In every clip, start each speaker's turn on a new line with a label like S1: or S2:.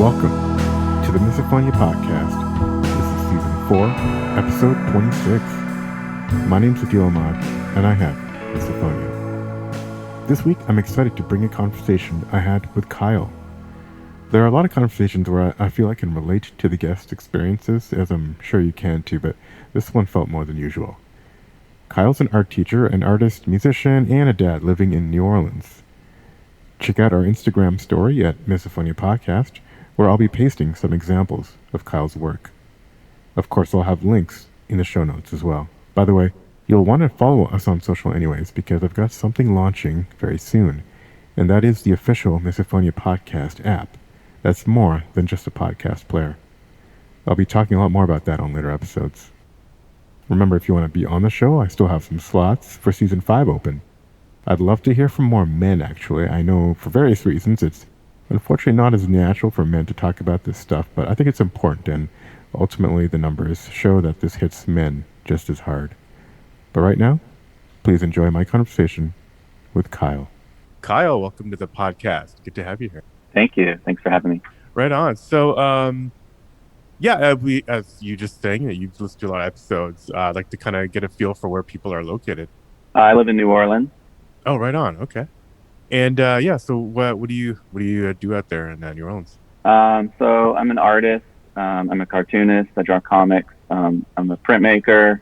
S1: Welcome to the Misophonia podcast. This is season 4, episode 26. My name's Adil Ahmad, and I have Misophonia. This week, I'm excited to bring a conversation I had with Kyle. There are a lot of conversations where I feel I can relate to the guest experiences, as I'm sure you can too, but this one felt more than usual. Kyle's an art teacher, an artist, musician, and a dad living in New Orleans. Check out our Instagram story at Misophonia Podcast, where I'll be pasting some examples of Kyle's work. Of course, I'll have links in the show notes as well. By the way, you'll want to follow us on social anyways, because I've got something launching very soon, and that is the official Misophonia Podcast app. That's more than just a podcast player. I'll be talking a lot more about that on later episodes. Remember, if you want to be on the show, I still have some slots for season 5 open. I'd love to hear from more men, actually. I know for various reasons it's unfortunately not as natural for men to talk about this stuff, but I think it's important, and ultimately the numbers show that this hits men just as hard. But right now, please enjoy my conversation with Kyle. Kyle, welcome to the podcast. Good to have you here.
S2: Thank you. Thanks for having me.
S1: Right on. So, we, as you just saying, you've listened to a lot of episodes. I'd like to kind of get a feel for where people are located.
S2: I live in New Orleans.
S1: Oh, right on. Okay. And so what do you do out there in New Orleans?
S2: So I'm an artist. I'm a cartoonist. I draw comics. I'm a printmaker,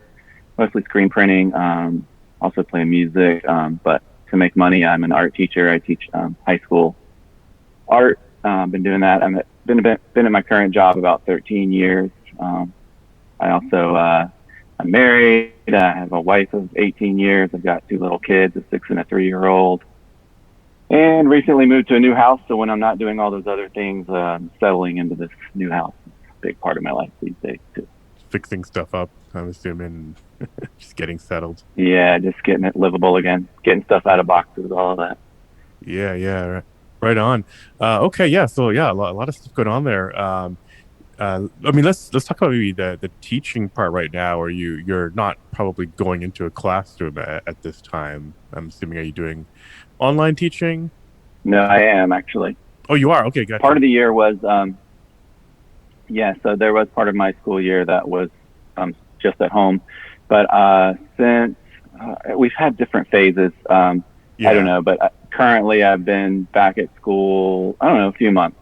S2: mostly screen printing. Also play music. But to make money, I'm an art teacher. I teach high school art. Been doing that. I've been at my current job about 13 years. I also I'm married. I have a wife of 18 years. I've got 2 little kids, a 6 and a 3-year-old. And recently moved to a new house, so when I'm not doing all those other things, settling into this new house is a big part of my life these days, too.
S1: Fixing stuff up, I'm assuming, just getting settled.
S2: Yeah, just getting it livable again, getting stuff out of boxes, all of that.
S1: Yeah, right on. Okay, yeah, so yeah, a lot of stuff going on there. Let's talk about maybe the teaching part right now, or you're not probably going into a classroom at this time. I'm assuming, are you doing online teaching?
S2: No, I am actually.
S1: Oh, you are? Okay, gotcha.
S2: Part of the year was, so there was part of my school year that was just at home. But since we've had different phases, I don't know, but currently I've been back at school, a few months.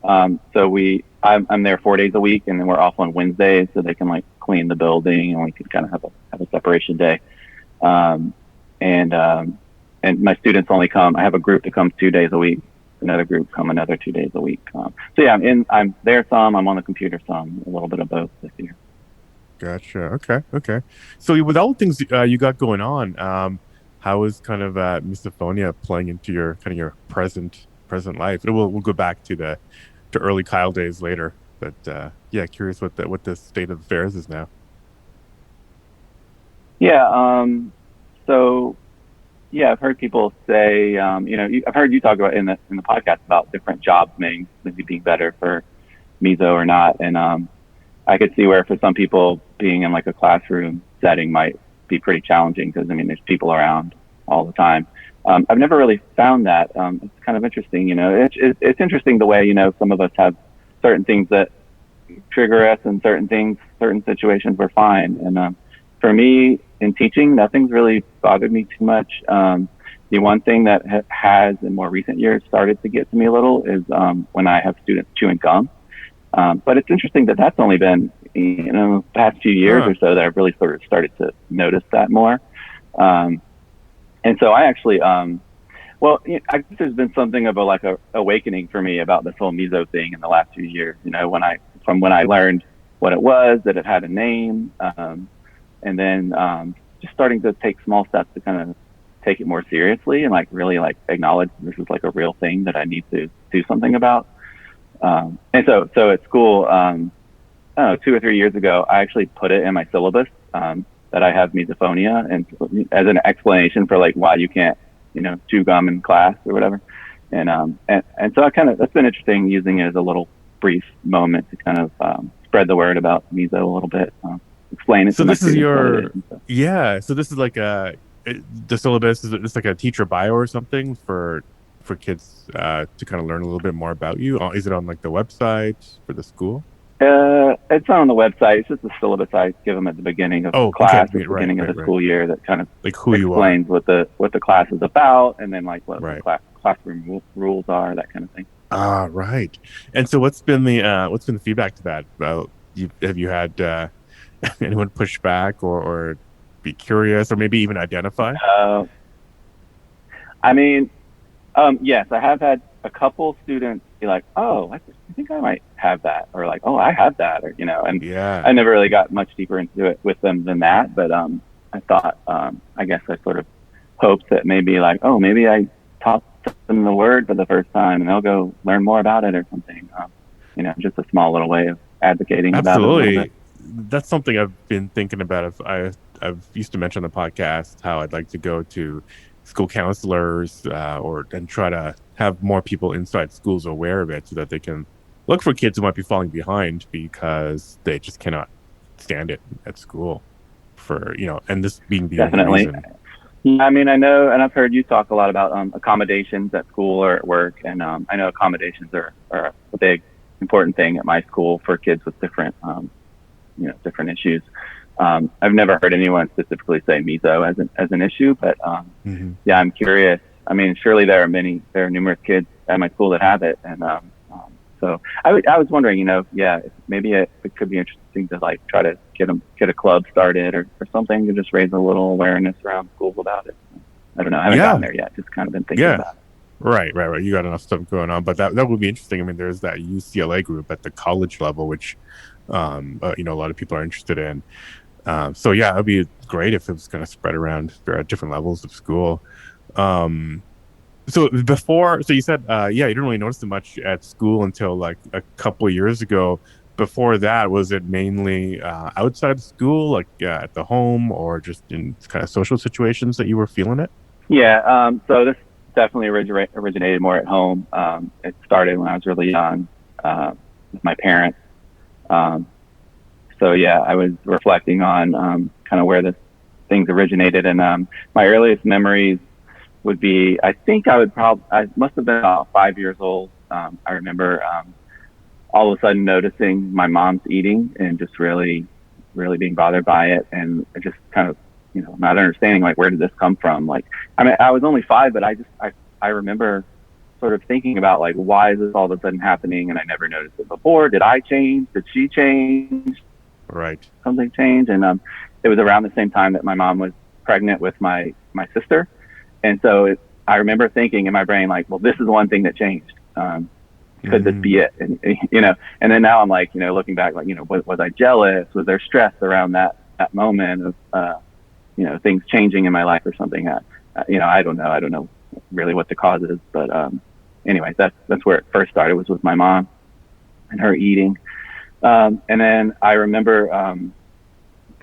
S2: So I'm there 4 days a week, and then we're off on Wednesdays, so they can like clean the building, and we can kind of have a separation day. And my students only come. I have a group that comes 2 days a week. Another group come another 2 days a week. So yeah, I'm there some. I'm on the computer some. A little bit of both this year.
S1: Gotcha. Okay. So with all the things you got going on, how is kind of misophonia playing into your kind of your present life? And we'll go back to early Kyle days later. But curious what the state of affairs is now.
S2: Yeah. So. Yeah, I've heard people say, I've heard you talk about in the podcast about different jobs maybe being better for miso or not. And I could see where for some people being in like a classroom setting might be pretty challenging because, there's people around all the time. I've never really found that. It's kind of interesting, it's interesting the way, some of us have certain things that trigger us and certain situations we're fine. And for me, in teaching, nothing's really bothered me too much. The one thing that has in more recent years started to get to me a little is when I have students chewing gum. But it's interesting that that's only been, the past few years or so that I've really sort of started to notice that more. And so I actually, I guess there's been something of a awakening for me about this whole miso thing in the last few years. From when I learned what it was, that it had a name. And then just starting to take small steps to kind of take it more seriously and really acknowledge this is like a real thing that I need to do something about. And so at school, 2 or 3 years ago, I actually put it in my syllabus that I have misophonia, and as an explanation for why you can't chew gum in class or whatever. And so that's been interesting, using it as a little brief moment to kind of spread the word about miso a little bit. Explain it.
S1: So this is so this is the syllabus. Is it just like a teacher bio or something for for kids to kind of learn a little bit more about you? Is it on like the website for the school?
S2: It's not on the website. It's just a syllabus I give them at the beginning of
S1: Oh, okay.
S2: class, at the
S1: Right,
S2: beginning of
S1: right,
S2: the
S1: right.
S2: school year, that kind of
S1: Like who you are.
S2: explains what the class is about, and then like what the
S1: Right.
S2: classroom rules are, that kind of thing.
S1: Ah, right. And so what's been the feedback to that? Have you had anyone push back or be curious or maybe even identify?
S2: Uh, I mean, yes, I have had a couple students be like, "Oh, I think I might have that," or like, "Oh, I have that," or and
S1: Yeah,
S2: I never really got much deeper into it with them than that. But I thought, I guess I sort of hoped that maybe like, oh, maybe I taught them the word for the first time, and they'll go learn more about it or something. Just a small little way of advocating about it a little bit.
S1: absolutely. That's something I've been thinking about. I've used to mention on the podcast how I'd like to go to school counselors or and try to have more people inside schools aware of it so that they can look for kids who might be falling behind because they just cannot stand it at school for and this being the only
S2: Definitely.
S1: reason.
S2: Yeah, I mean, I know, and I've heard you talk a lot about accommodations at school or at work, and I know accommodations are a big important thing at my school for kids with different different issues. I've never heard anyone specifically say miso as an issue, but
S1: Hmm.
S2: yeah, I'm curious. I mean, surely there are numerous kids at my school that have it, and so I was wondering, yeah, maybe it could be interesting to like try to get a club started or something to just raise a little awareness around schools about it. I don't know. I haven't gotten
S1: Yeah,
S2: there yet. Just kind of been thinking
S1: yeah.
S2: about it.
S1: Right. You got enough stuff going on, but that would be interesting. I mean, there's that UCLA group at the college level, which a lot of people are interested in. So yeah, it'd be great if it was going to spread around different levels of school. Um, so you said, yeah, you didn't really notice it much at school until like a couple of years ago. Before that, was it mainly outside of school, like at the home, or just in kind of social situations that you were feeling it?
S2: Yeah. So this definitely originated more at home. It started when I was really young with my parents. Um, so yeah, I was reflecting on kind of where this things originated, and my earliest memories would be, I think I must have been about 5 years old. I remember all of a sudden noticing my mom's eating and just really, really being bothered by it, and just kind of, not understanding like where did this come from. Like, I mean, I was only 5, but I remember sort of thinking about like why is this all of a sudden happening, and I never noticed it before. Did I change? Did she change?
S1: Right.
S2: Something change? And it was around the same time that my mom was pregnant with my sister, and so I remember thinking in my brain like, well, this is one thing that changed. Could this be it? And and then now I'm like, looking back, like, was I jealous? Was there stress around that moment of things changing in my life or something? I don't know. I don't know really what the cause is, but anyway, that's where it first started, was with my mom and her eating. And then I remember,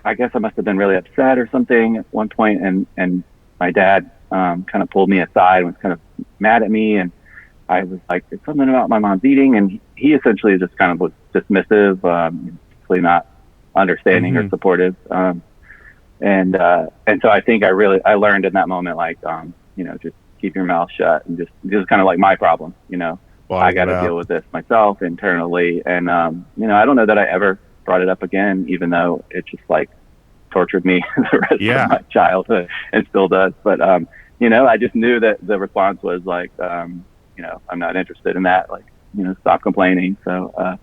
S2: I guess I must have been really upset or something at one point, and my dad kind of pulled me aside and was kind of mad at me, and I was like, "It's something about my mom's eating," and he essentially just kind of was dismissive, really not understanding or
S1: Hmm.
S2: supportive. And so I think I learned in that moment, like, just keep your mouth shut, and just kind of like my problem. I
S1: Bottle
S2: got
S1: it
S2: to deal
S1: up.
S2: with this myself internally, and I don't know that I ever brought it up again, even though it just like tortured me the rest of
S1: Yeah.
S2: my childhood and still does. But I just knew that the response was like, I'm not interested in that. Like, stop complaining. So never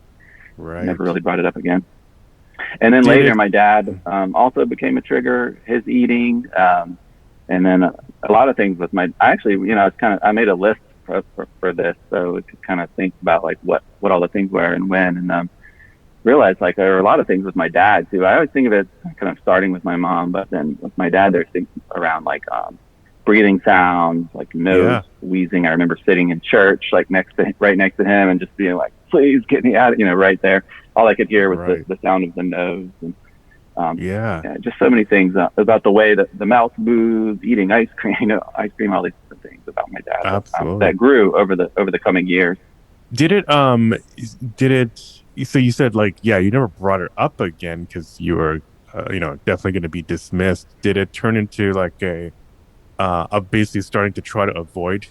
S1: Right.
S2: really brought it up again. And then
S1: Did
S2: later,
S1: it?
S2: my dad also became a trigger. His eating, and then a lot of things with my. I actually, I made a list for this, so we could kind of think about like what all the things were and when, and realized like there were a lot of things with my dad too. I always think of it kind of starting with my mom, but then with my dad, there's things around like breathing sounds, like nose
S1: Yeah.
S2: wheezing. I remember sitting in church, like right next to him, and just being like, "Please get me out!" Right there. All I could hear was
S1: Right.
S2: the sound of the nose, and
S1: Yeah.
S2: yeah, just so many things about the way that the mouth moves, eating ice cream, all these different things about my dad that
S1: Absolutely.
S2: grew over the coming years.
S1: Did it? Did it? So you said like, yeah, you never brought it up again because you were, definitely going to be dismissed. Did it turn into like of basically starting to try to avoid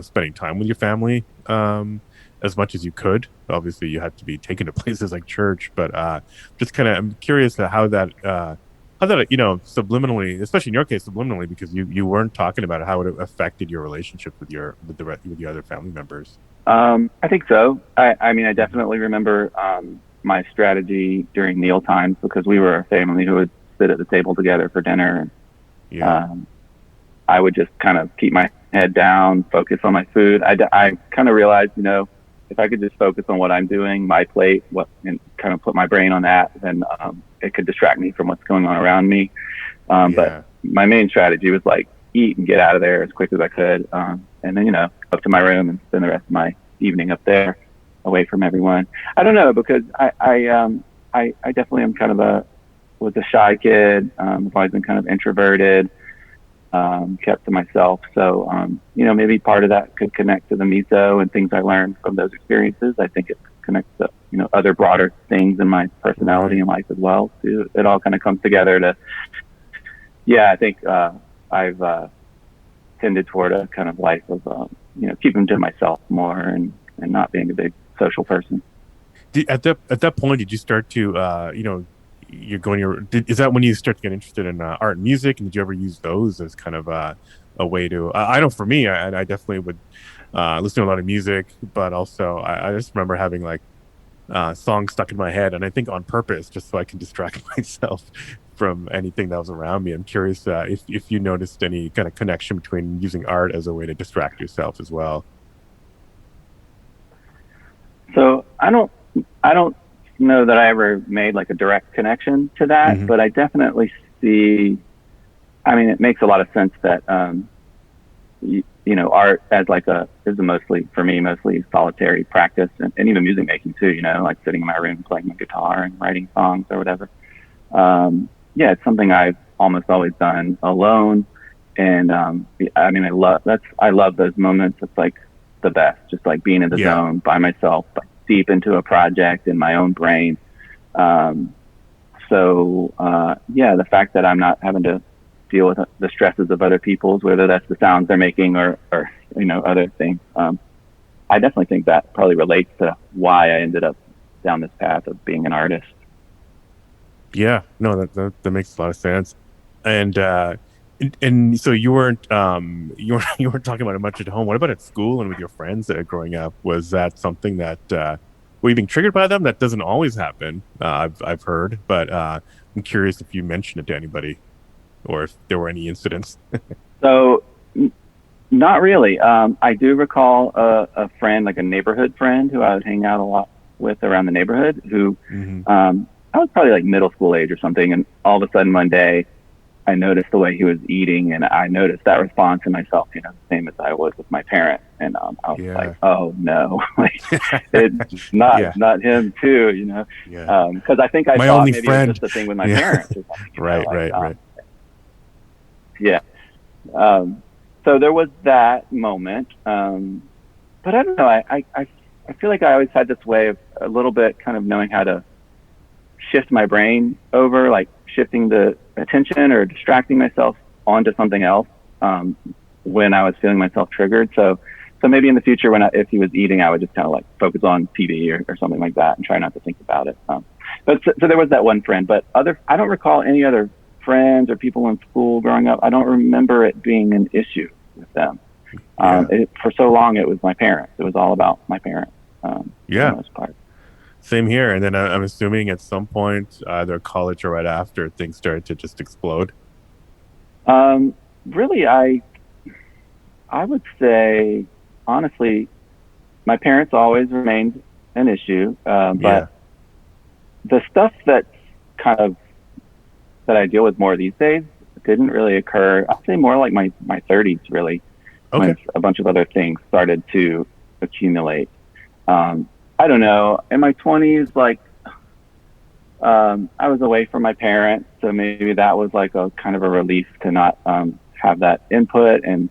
S1: spending time with your family as much as you could. Obviously, you had to be taken to places like church, but just kind of I'm curious to how that subliminally, especially in your case, subliminally, because you weren't talking about it, how it affected your relationship with your other family members.
S2: I think so. I mean, I definitely remember my strategy during meal times because we were a family who would sit at the table together for dinner. And,
S1: Yeah,
S2: I would just kind of keep my head down, focus on my food. I kind of realized, if I could just focus on what I'm doing, my plate, and kind of put my brain on that, then it could distract me from what's going on around me. But
S1: yeah,
S2: my main strategy was like eat and get out of there as quick as I could, and then up to my room and spend the rest of my evening up there, away from everyone. I don't know because I definitely am kind of was a shy kid. I've always been kind of introverted, kept to myself. So, maybe part of that could connect to the miso and things I learned from those experiences. I think it connects to, other broader things in my personality and life as well. Too. It all kind of comes together I think I've tended toward a kind of life of, keeping to myself more and not being a big social person.
S1: At that point, did you start to is that when you start to get interested in art and music, and did you ever use those as kind of a way to I know for me, I definitely would listen to a lot of music, but also I just remember having like songs stuck in my head, and I think on purpose, just so I can distract myself from anything that was around me. I'm curious if you noticed any kind of connection between using art as a way to distract yourself as well.
S2: So I don't know that I ever made like a direct connection to that,
S1: Hmm.
S2: but I definitely see. I mean, it makes a lot of sense that art as like is a mostly solitary practice, and even music making too. Like sitting in my room playing my guitar and writing songs or whatever. It's something I've almost always done alone, and I mean, I love those moments. It's like the best, just like being in the
S1: Yeah,
S2: zone by myself, like deep into a project in my own brain. Um, the fact that I'm not having to deal with the stresses of other people's, whether that's the sounds they're making or other things. I definitely think that probably relates to why I ended up down this path of being an artist.
S1: yeah, no, that makes a lot of sense. And so you weren't talking about it much at home. What about at school and with your friends growing up? Was that something that were you being triggered by them? That doesn't always happen. I've heard, but I'm curious if you mentioned it to anybody or if there were any incidents.
S2: So not really. I do recall a friend, like a neighborhood friend who I would hang out a lot with around the neighborhood who,
S1: Hmm.
S2: I was probably like middle school age or something. And all of a sudden one day I noticed the way he was eating, and I noticed that response in myself, the same as I was with my parents. And I was like,
S1: Yeah,
S2: oh no, like it's not
S1: yeah,
S2: not him too,
S1: yeah.
S2: because I think I
S1: My
S2: thought
S1: only
S2: maybe it was
S1: friend.
S2: just a thing with my
S1: Yeah,
S2: parents or something,
S1: right,
S2: like
S1: right, right.
S2: yeah. Um, so there was that moment, but I don't know. I feel like I always had this way of a little bit kind of knowing how to shift my brain over, like shifting the attention or distracting myself onto something else when I was feeling myself triggered. So maybe in the future, if he was eating, I would just kind of like focus on TV or something like that and try not to think about it. But so there was that one friend, but I don't recall any other friends or people in school growing up. I don't remember it being an issue with them.
S1: Yeah,
S2: For so long, it was my parents. It was all about my parents for the
S1: yeah.
S2: most part.
S1: Same here. And then I'm assuming at some point, either college or right after, things started to just explode.
S2: Really, I would say honestly, my parents always remained an issue,
S1: Yeah.
S2: but the stuff that's kind of that I deal with more these days didn't really occur. I'd say more like my 30s, really,
S1: Okay.
S2: when a bunch of other things started to accumulate. I don't know. In my 20s, like I was away from my parents, so maybe that was like a kind of a relief to not have that input. And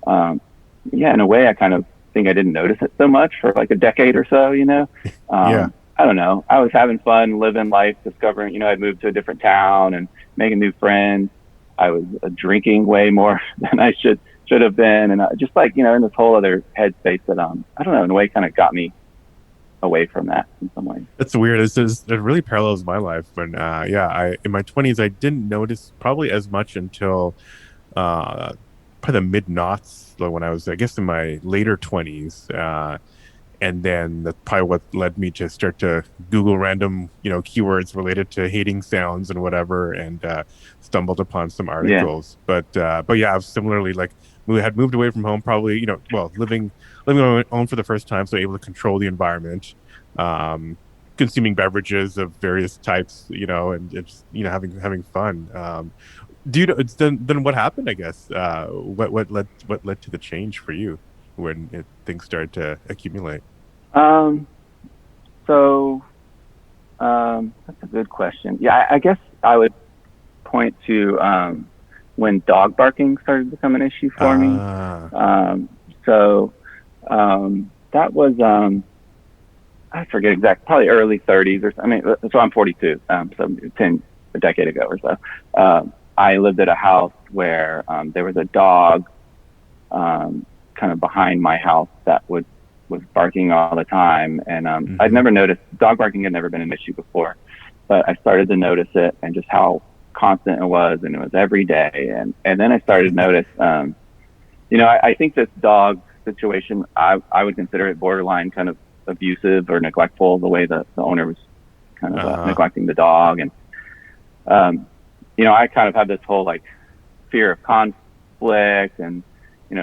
S2: in a way, I kind of think I didn't notice it so much for like a decade or so.
S1: Yeah.
S2: I don't know. I was having fun, living life, discovering. I'd moved to a different town and making new friends. I was drinking way more than I should should have been, and just like in this whole other headspace that I don't know, in a way, kind of got me away from that in some ways.
S1: It's weird. It really parallels my life. When I in my 20s, I didn't notice probably as much until uh, probably the mid noughts, when I was, I guess, in my later 20s. And then that's probably what led me to start to Google random, keywords related to hating sounds and whatever, and stumbled upon some
S2: Yeah,
S1: articles. But yeah, I've similarly, like, we had moved away from home, probably, well, living on my own for the first time, so able to control the environment, um, consuming beverages of various types, and it's, having fun. Do you know? Then what happened? I guess. What led to the change for you when things started to accumulate?
S2: um, so that's a good question. Yeah, I guess I would point to when dog barking started to become an issue for me.
S1: Ah,
S2: So that was I forget exact, probably early 30s or I mean, so I'm 42, so a decade ago or so. I lived at a house where there was a dog kind of behind my house that was barking all the time, and I'd
S1: hmm
S2: never noticed dog barking had never been an issue before, but I started to notice it and just how constant it was, and it was every day, and then I started to notice, I think this dog situation, I would consider it borderline kind of abusive or neglectful, the way the owner was kind of
S1: uh-huh.
S2: neglecting the dog, and I kind of had this whole like fear of conflict, and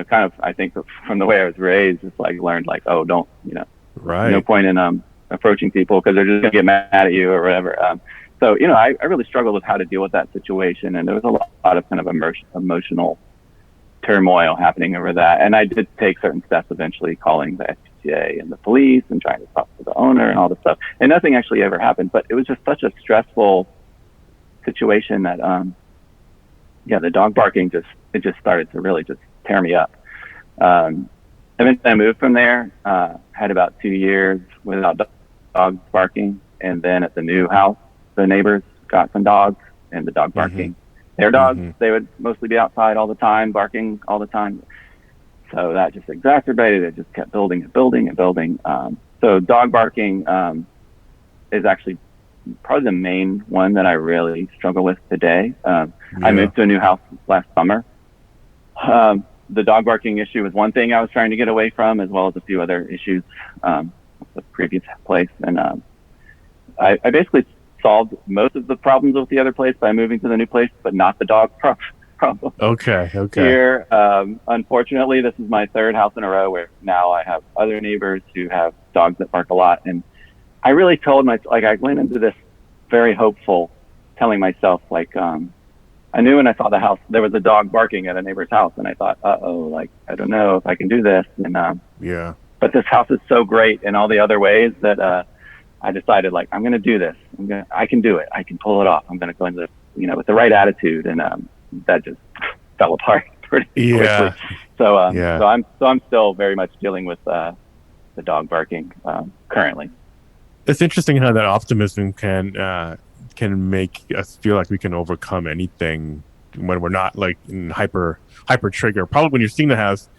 S2: kind of, I think from the way I was raised, just like learned like, oh, don't, no
S1: Right.
S2: point in approaching people because they're just gonna get mad at you or whatever. So I really struggled with how to deal with that situation, and there was a lot of kind of emotional turmoil happening over that. And I did take certain steps, eventually calling the SPCA and the police and trying to talk to the owner and all this stuff. And nothing actually ever happened, but it was just such a stressful situation that the dog barking just started to really just tear me up. Eventually I moved from there, had about 2 years without dogs barking, and then at the new house the neighbors got some dogs, and the dog
S1: hmm
S2: barking, their dogs,
S1: hmm
S2: they would mostly be outside all the time, barking all the time. So that just exacerbated it, just kept building and building and building. So dog barking is actually probably the main one that I really struggle with today. I
S1: Yeah.
S2: moved to a new house last summer. The dog barking issue was one thing I was trying to get away from, as well as a few other issues with the previous place. And I basically solved most of the problems with the other place by moving to the new place, but not the dog problem
S1: Okay. Okay.
S2: here. Unfortunately, this is my third house in a row where now I have other neighbors who have dogs that bark a lot. And I really told I went into this very hopeful, telling myself, like, I knew when I saw the house, there was a dog barking at a neighbor's house. And I thought, like, I don't know if I can do this. And,
S1: Yeah.
S2: but this house is so great in all the other ways that, I decided, like, I'm going to do this. I can do it. I can pull it off. I'm going to go into, with the right attitude. And, that just fell apart pretty quickly.
S1: Yeah.
S2: So,
S1: Yeah.
S2: I'm still very much dealing with, the dog barking, currently.
S1: It's interesting how that optimism can make us feel like we can overcome anything when we're not, like, in hyper trigger. Probably when you're seeing the house,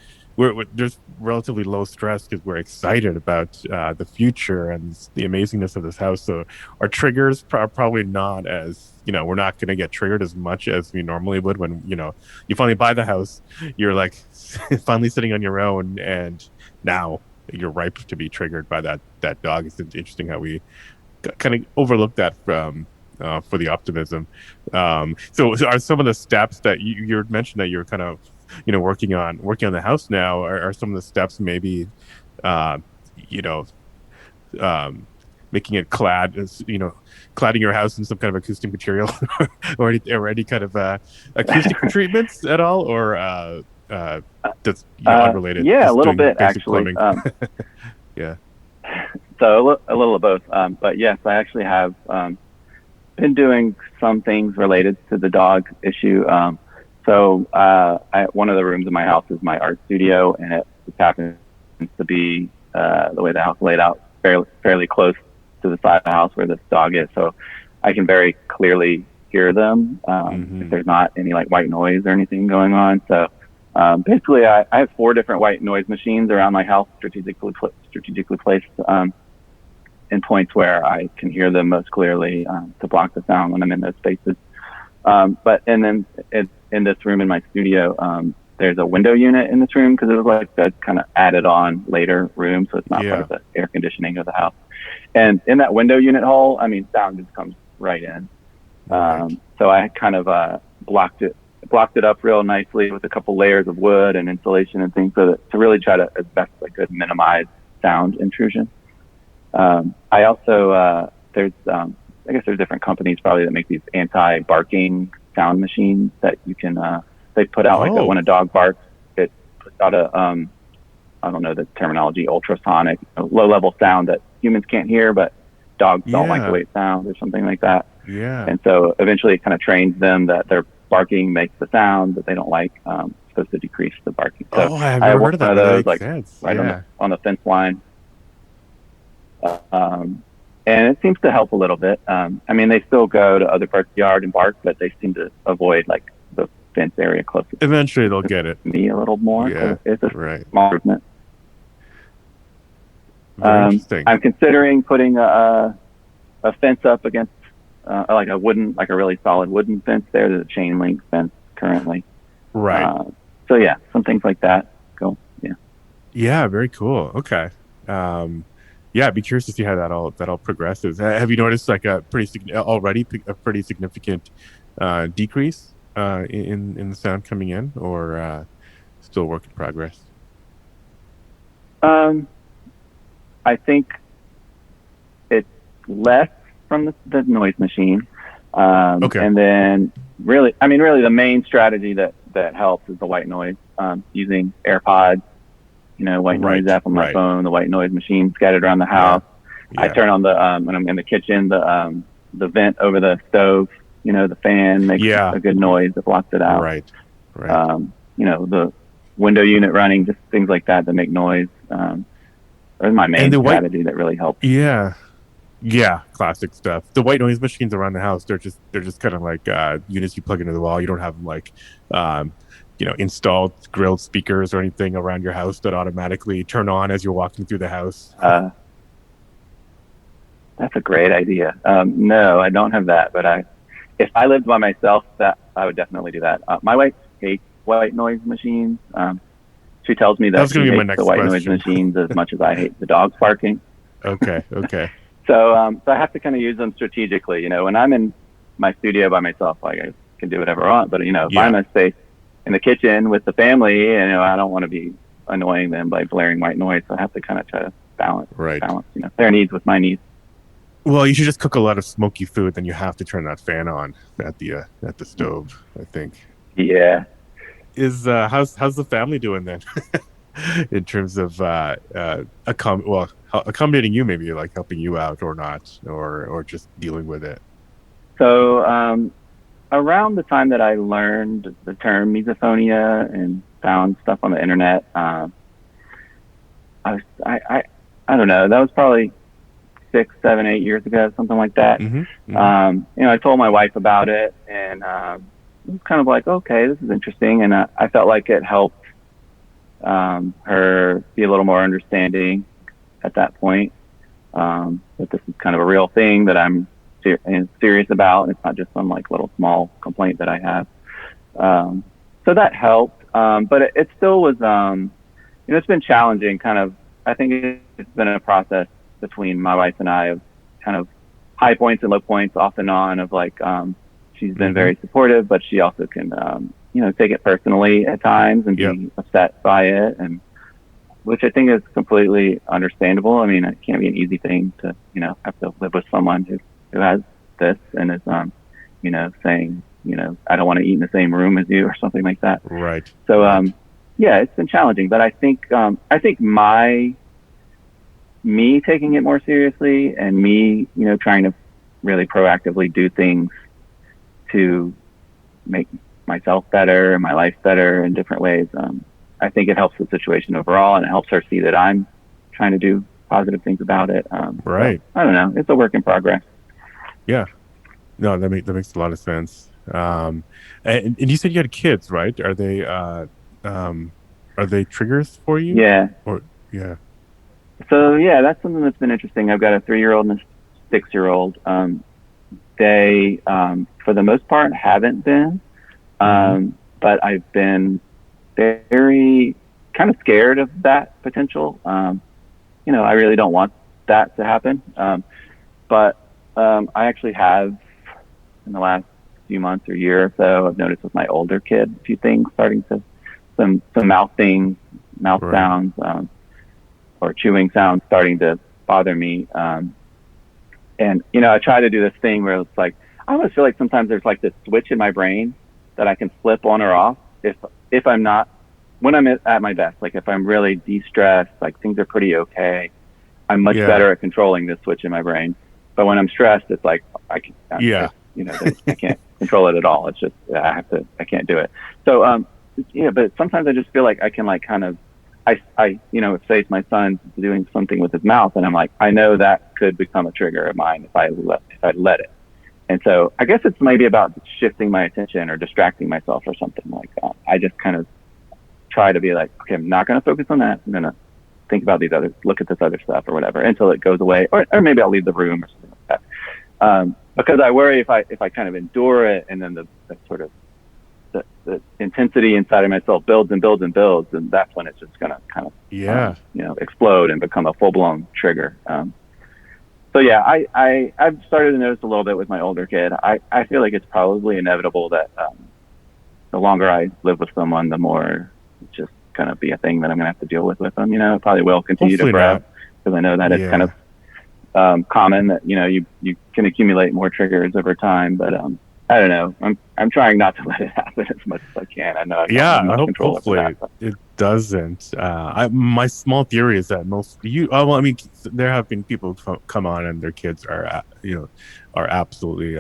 S1: there's relatively low stress because we're excited about the future and the amazingness of this house. So our triggers are probably not as, we're not going to get triggered as much as we normally would when, you finally buy the house. You're like finally sitting on your own, and now you're ripe to be triggered by that dog. It's interesting how we kind of overlook that for the optimism. So are some of the steps that you mentioned that you're kind of, working on the house now, are some of the steps maybe, uh, you know, um, making it cladding your house in some kind of acoustic material, or any kind of acoustic treatments at all, or that's unrelated,
S2: Yeah, a
S1: just
S2: little
S1: doing
S2: bit
S1: basic
S2: actually.
S1: plumbing. Yeah.
S2: So a little of both. But yes, I actually have been doing some things related to the dog issue. So one of the rooms in my house is my art studio, and it happens to be the way the house is laid out, fairly close to the side of the house where this dog is. So I can very clearly hear them if there's not any like white noise or anything going on. So Basically, I have 4 different white noise machines around my house, strategically placed in points where I can hear them most clearly to block the sound when I'm in those spaces. And then in this room in my studio, there's a window unit in this room because it was like a kind of added on later room, so it's not part of the air conditioning of the house. And in that window unit hole, I mean, sound just comes right in. So I kind of blocked it up real nicely with a couple layers of wood and insulation and things, so that to really try to, as best I could, minimize sound intrusion. I also I guess there's different companies probably that make these anti-barking sound machines that you can they put out like when a dog barks, it puts out a I don't know the terminology, ultrasonic, low level sound that humans can't hear, but dogs don't like the way it sounds or something like that.
S1: Yeah.
S2: And so eventually it kind of trains them that their barking makes the sound that they don't like, supposed to decrease the barking. So
S1: I've never heard of that.
S2: One of those, like
S1: sense.
S2: right on the fence line. And it seems to help a little bit. I mean, they still go to other parts of the yard and bark, but they seem to avoid like the fence area closest.
S1: Eventually they'll get it.
S2: Me a little more.
S1: Yeah,
S2: it's a small improvement.
S1: Very interesting.
S2: I'm considering putting a fence up against like a really solid wooden fence there. There's a chain link fence currently.
S1: Right.
S2: So yeah, some things like that. Go. Yeah.
S1: Yeah. Very cool. Okay. Yeah, I'd be curious to see how that all progresses. Have you noticed like a pretty significant decrease in the sound coming in, or still work in progress?
S2: I think it's less from the noise machine. And then really the main strategy that helps is the white noise, using AirPods, white noise app on my phone, the white noise machine scattered around the house. Yeah. I turn on the, when I'm in the kitchen, the vent over the stove, the fan makes a good noise that blocks it out.
S1: Right.
S2: The window unit running, just things like that make noise. That's my main strategy that really helps.
S1: Yeah. Yeah, classic stuff. The white noise machines around the house, they're just kind of like units you plug into the wall. You don't have them like installed grilled speakers or anything around your house that automatically turn on as you're walking through the house.
S2: That's a great idea. No, I don't have that, but if I lived by myself, that I would definitely do that. My wife hates white noise machines. She tells me that she hates the white noise machines as much as I hate the dogs barking.
S1: Okay.
S2: So I have to kind of use them strategically. When I'm in my studio by myself, like I can do whatever I want. But if I'm in a space in the kitchen with the family, I don't want to be annoying them by blaring white noise. So I have to kind of try to balance their needs with my needs.
S1: Well, you should just cook a lot of smoky food, then you have to turn that fan on at the stove, I think.
S2: Yeah.
S1: How's the family doing then? In terms of accommodating you, maybe like helping you out or not, or just dealing with it.
S2: So around the time that I learned the term misophonia and found stuff on the internet, I don't know, that was probably 6, 7, 8 years ago, something like that.
S1: Mm-hmm.
S2: I told my wife about it, and it was kind of like, okay, this is interesting, and I felt like it helped her be a little more understanding at that point, that this is kind of a real thing that I'm serious about. It's not just some like little small complaint that I have. So that helped, but it still was, it's been challenging. Kind of, I think it's been a process between my wife and I of kind of high points and low points off and on of like, she's been very supportive, but she also can, take it personally at times and be upset by it, and which I think is completely understandable. I mean, it can't be an easy thing to, have to live with someone who has this and is, saying, I don't want to eat in the same room as you or something like that.
S1: Right.
S2: So, it's been challenging, but I think me taking it more seriously and me, trying to really proactively do things to make myself better and my life better in different ways. I think it helps the situation overall, and it helps her see that I'm trying to do positive things about it.
S1: Right.
S2: I don't know. It's a work in progress.
S1: Yeah. No, that makes a lot of sense. And you said you had kids, right? Are they Are they triggers for you?
S2: Yeah.
S1: Or yeah.
S2: So yeah, that's something that's been interesting. I've got a 3-year-old and a 6-year-old. They, for the most part, haven't been,
S1: Mm-hmm.
S2: but I've been very kind of scared of that potential. I really don't want that to happen. But I actually have, in the last few months or year or so, I've noticed with my older kid a few things starting to, some mouth things, mouth
S1: Right.
S2: sounds, or chewing sounds starting to bother me. And I try to do this thing where it's like I almost feel like sometimes there's like this switch in my brain that I can flip on or off if I'm not when I'm at my best. Like if I'm really de-stressed, like things are pretty okay. I'm much
S1: Yeah.
S2: better at controlling this switch in my brain. But when I'm stressed, it's like
S1: Yeah.
S2: I can't control it at all. It's just I can't do it. So but sometimes I just feel like I can like kind of if say my son's doing something with his mouth, and I'm like, I know that could become a trigger of mine if I let it. And so I guess it's maybe about shifting my attention or distracting myself or something like that. I just kind of try to be like, okay, I'm not going to focus on that. I'm going to think about look at this other stuff or whatever until it goes away, or maybe I'll leave the room or something like that. Because I worry if I kind of endure it and then the sort of the intensity inside of myself builds and builds and builds, and that's when it's just going to kind of
S1: Yeah.
S2: explode and become a full blown trigger. So yeah, I've started to notice a little bit with my older kid. I feel like it's probably inevitable that the longer I live with someone, the more it's just going to be a thing that I'm going to have to deal with them. It probably will continue to
S1: Hopefully
S2: grow
S1: not.
S2: because I know that it's kind
S1: Yeah.
S2: of common that you can accumulate more triggers over time. But I don't know. I'm trying not to let it happen as much as I can. I know I don't have
S1: Yeah, I
S2: much
S1: hope
S2: control over that.
S1: hopefully
S2: But
S1: it doesn't. My small theory is that well, I mean, there have been people come on and their kids are, are absolutely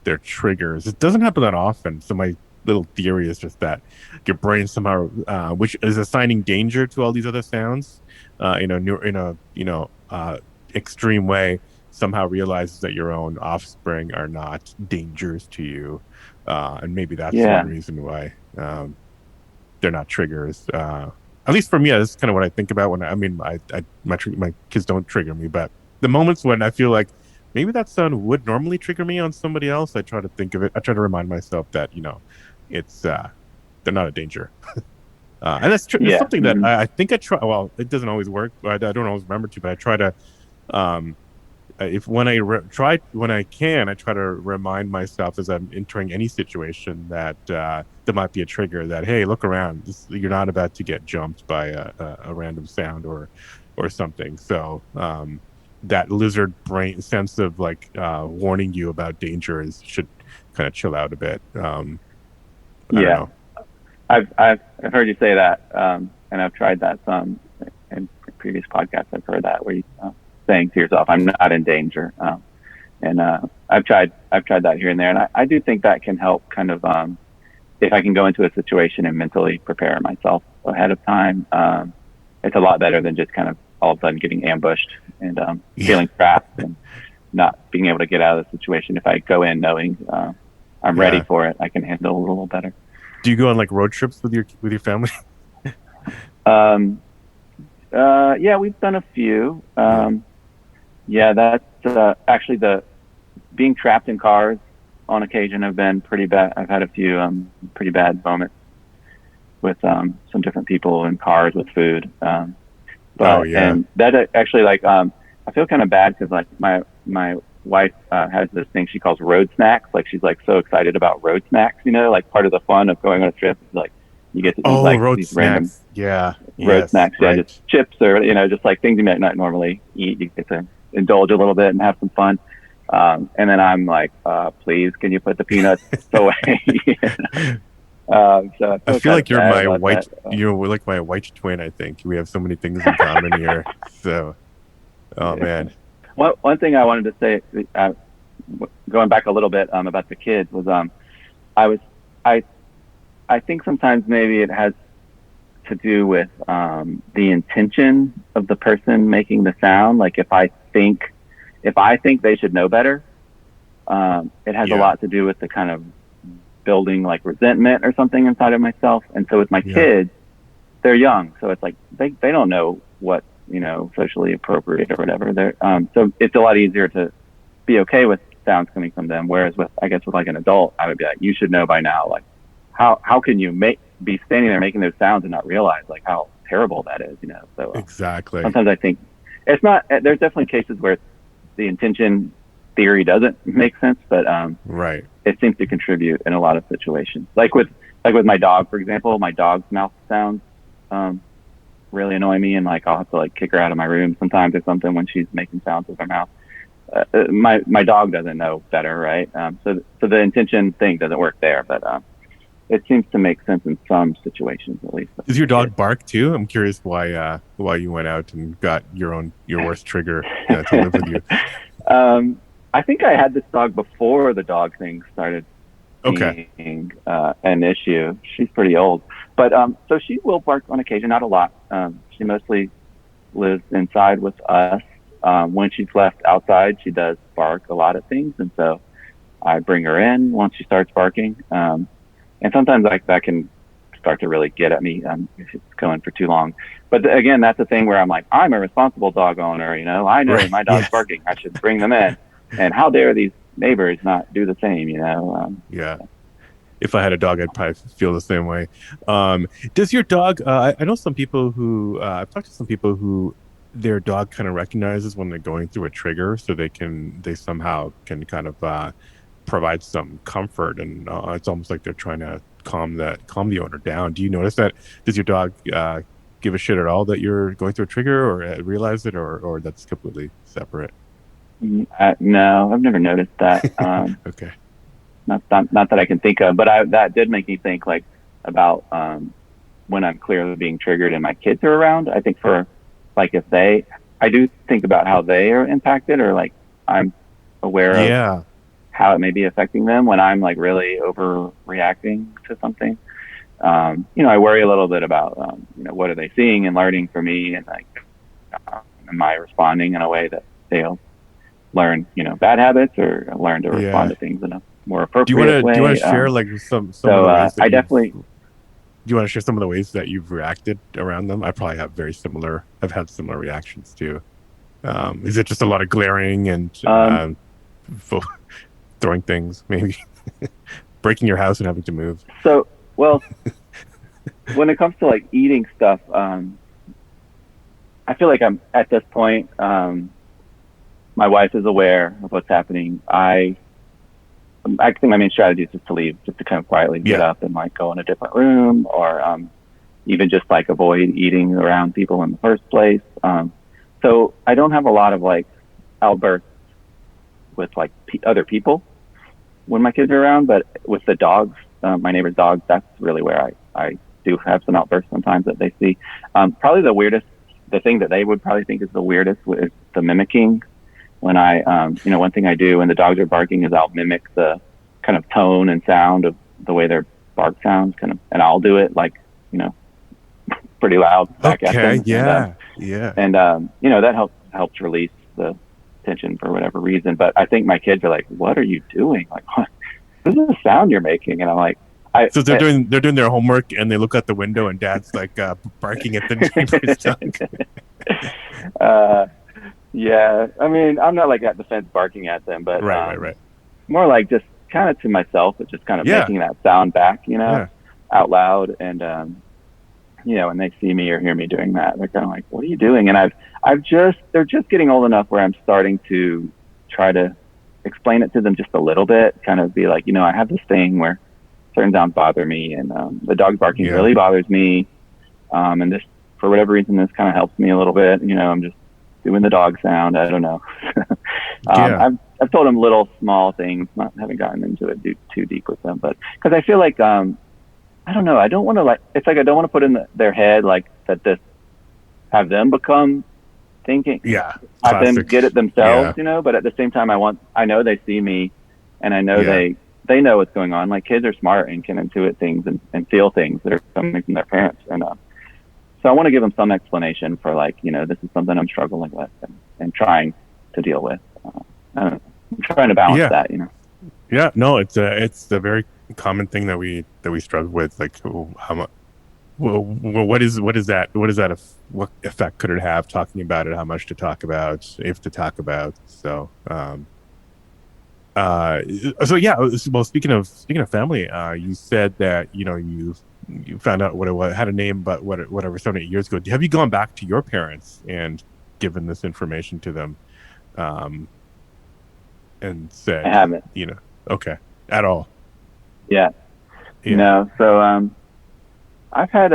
S1: their triggers. It doesn't happen that often. So my little theory is just that your brain somehow, which is assigning danger to all these other sounds, in a extreme way, somehow realizes that your own offspring are not dangers to you. And maybe that's one
S2: yeah,
S1: reason why they're not triggers. At least for me, that's kind of what I think about when I mean, my kids don't trigger me, but the moments when I feel like maybe that sound would normally trigger me on somebody else, I try to think of it. I try to remind myself that it's they're not a danger. And it's
S2: yeah,
S1: something that I think I try. Well, it doesn't always work. I don't always remember to, but I try to um, if when when I can, I try to remind myself as I'm entering any situation that there might be a trigger that, hey, look around, you're not about to get jumped by a random sound or something. So that lizard brain sense of like warning you about danger should kind of chill out a bit. I don't
S2: yeah.
S1: know.
S2: I've heard you say that, and I've tried that some in previous podcasts. I've heard that where you saying to yourself, "I'm not in danger," and I've tried that here and there, and I do think that can help kind of if I can go into a situation and mentally prepare myself ahead of time. It's a lot better than just kind of all of a sudden getting ambushed and
S1: Yeah,
S2: feeling trapped and not being able to get out of the situation. If I go in knowing I'm ready
S1: yeah.
S2: for it, I can handle it a little better.
S1: Do you go on like road trips with your family?
S2: Um, yeah, we've done a few.
S1: Yeah.
S2: Yeah, that's actually the being trapped in cars on occasion have been pretty bad. I've had a few pretty bad moments with some different people in cars with food.
S1: Oh
S2: But
S1: yeah.
S2: and that actually like I feel kind of bad because like my wife has this thing she calls road snacks. Like she's like so excited about road snacks. Like part of the fun of going on a trip is like you get to eat
S1: Oh,
S2: like
S1: road
S2: these random
S1: snacks. Yeah.
S2: road
S1: Yes.
S2: snacks. Yeah, just
S1: Right.
S2: chips or just like things you might not normally eat. You get to indulge a little bit and have some fun. And then I'm like, please, can you put the peanuts away? So I
S1: I
S2: feel
S1: feel
S2: kind
S1: like
S2: of bad about that.
S1: you're like my white twin, I think. We have so many things in common here. So, oh
S2: Yeah.
S1: man.
S2: One thing I wanted to say, going back a little bit about the kids, was I was I I think sometimes maybe it has to do with the intention of the person making the sound. Like if I think they should know better, it has a
S1: Yeah.
S2: lot to do with the kind of building like resentment or something inside of myself. And so with my
S1: Yeah.
S2: kids, they're young, so it's like they don't know what, socially appropriate or whatever. So it's a lot easier to be okay with sounds coming from them. Whereas with like an adult, I would be like, you should know by now, like how can you be standing there making those sounds and not realize like how terrible that is, So
S1: exactly.
S2: Sometimes I think it's not. There's definitely cases where the intention theory doesn't make sense, but
S1: right.
S2: It seems to contribute in a lot of situations. Like with my dog, for example, my dog's mouth sounds really annoy me, and like I'll have to like kick her out of my room sometimes or something when she's making sounds with her mouth. My dog doesn't know better, right? So the intention thing doesn't work there, but it seems to make sense in some situations at least.
S1: Does your dog bark too? I'm curious why you went out and got your worst trigger to live with you.
S2: I think I had this dog before the dog thing started being an issue. She's pretty old, but so she will bark on occasion, not a lot. She mostly lives inside with us. When she's left outside, she does bark a lot at things, and so I bring her in once she starts barking. And sometimes like that can start to really get at me if it's going for too long. But again, that's the thing where I'm like, I'm a responsible dog owner. I know my dog's barking. I should bring them in. And how dare these neighbors not do the same?
S1: Yeah. If I had a dog, I'd probably feel the same way. Does your dog? I know some people who I've talked to some people who their dog kind of recognizes when they're going through a trigger, so they somehow can kind of provide some comfort, and it's almost like they're trying to calm the owner down. Do you notice that? Does your dog give a shit at all that you're going through a trigger, or realize it, or that's completely separate?
S2: No, I've never noticed that.
S1: Okay.
S2: Not that I can think of, but that did make me think like about when I'm clearly being triggered and my kids are around. I think for like I do think about how they are impacted, or like I'm aware of how it may be affecting them when I'm like really overreacting to something. I worry a little bit about what are they seeing and learning from me, and like am I responding in a way that they'll learn bad habits, or learn to respond to things in a more appropriate way.
S1: Do you want to share like some of the ways that do you want to share some of the ways that you've reacted around them? I probably have I've had similar reactions too. Is it just a lot of glaring and throwing things, maybe breaking your house and having to move?
S2: So, well, when it comes to like eating stuff, I feel like I'm at this point, my wife is aware of what's happening. I think my main strategy is just to leave, just to kind of quietly get up and like go in a different room, or even just like avoid eating around people in the first place. So I don't have a lot of like outbursts with like other people when my kids are around, but with the dogs, my neighbor's dogs, that's really where I do have some outbursts sometimes that they see. Probably the thing that they would probably think is the weirdest is the mimicking. When one thing I do when the dogs are barking is I'll mimic the kind of tone and sound of the way their bark sounds, and I'll do it like, pretty loud back at them. And that helps release the tension for whatever reason. But I think my kids are like, "What are you doing? Like, what? This is the sound you're making." And I'm like,
S1: so they're doing their homework, and they look out the window, and Dad's like barking at the neighbor's dog.
S2: Yeah, I mean, I'm not like at the fence barking at them, but
S1: right.
S2: More like just kind of to myself, but just kind of making that sound back, out loud. And when they see me or hear me doing that, they're kind of like, "What are you doing?" And they're just getting old enough where I'm starting to try to explain it to them just a little bit, kind of be like, I have this thing where certain sounds bother me, and the dog barking really bothers me, and this, for whatever reason, this kind of helps me a little bit. I'm just doing the dog sound. I don't know. I've told them little small things, haven't gotten into it too deep with them, but because I feel like I don't know, I don't want to it's like I don't want to put in their head like that have them become thinking, have them get it themselves, but at the same time I know they see me, and I know they know what's going on. Like, kids are smart and can intuit things and feel things that are coming from their parents, and so I want to give them some explanation for like, this is something I'm struggling with and trying to deal with. I don't know. I'm trying to balance that,
S1: Yeah, no, it's a very common thing that we struggle with. Like, Well, what is that? What effect could it have? Talking about it, how much to talk about, if to talk about. So, uh, so yeah. Well, speaking of family, you said that you found out what it was, had a name, but whatever 7 8 years ago. Have you gone back to your parents and given this information to them, um, and
S2: I
S1: said,
S2: haven't.
S1: okay, at all?
S2: Yeah.
S1: Yeah.
S2: No. So I've had